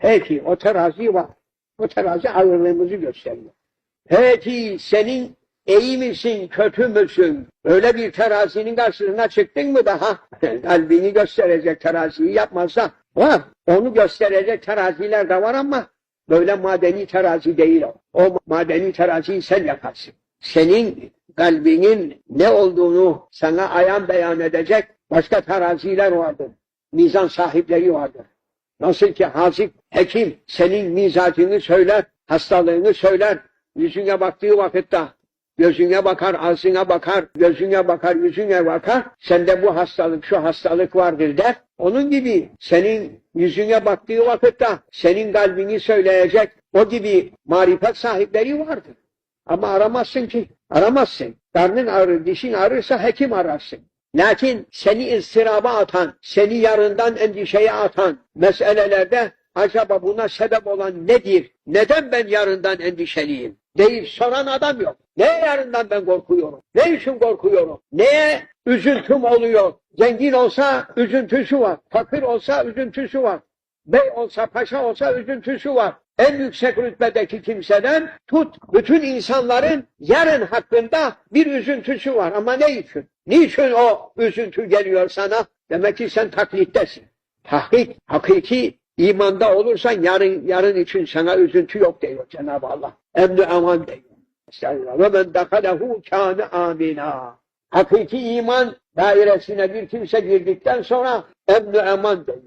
Peki o terazi var. O terazi ağırlığımızı gösteriyor. Peki senin iyi misin, kötü müsün? Öyle bir terazinin karşısına çıktın mı daha? Kalbini gösterecek teraziyi yapmazsa var. Onu gösterecek teraziler de var ama böyle madeni terazi değil o. O madeni teraziyi sen yaparsın. Senin kalbinin ne olduğunu sana ayan beyan edecek başka teraziler vardır. Mizan sahipleri vardır. Nasıl ki hazip, hekim senin mizacını söyler, hastalığını söyler, yüzüne baktığı vakitte gözüne bakar, ağzına bakar, gözüne bakar, yüzüne bakar, sende bu hastalık, şu hastalık vardır der. Onun gibi senin yüzüne baktığı vakitte senin kalbini söyleyecek o gibi marifet sahipleri vardır. Ama aramazsın ki, aramazsın. Karnın ağrır, dişin ağrırsa hekim ararsın. Lakin seni ıstıraba atan, seni yarından endişeye atan meselelerde acaba buna sebep olan nedir? Neden ben yarından endişeliyim? Deyip soran adam yok. Neye yarından ben korkuyorum? Ne için korkuyorum? Neye üzüntüm oluyor? Zengin olsa üzüntüsü var. Fakir olsa üzüntüsü var. Bey olsa, paşa olsa üzüntüsü var. En yüksek rütbedeki kimseden tut, bütün insanların yarın hakkında bir üzüntüsü var. Ama ne için? Niçin o üzüntü geliyor sana? Demek ki sen taklittesin. Tahkik, hakiki imanda olursan yarın için sana üzüntü yok diyor Cenab-ı Allah. Emni aman diyor. Ve men dekalehu kâne amina. Hakiki iman dairesine bir kimse girdikten sonra emni aman diyor.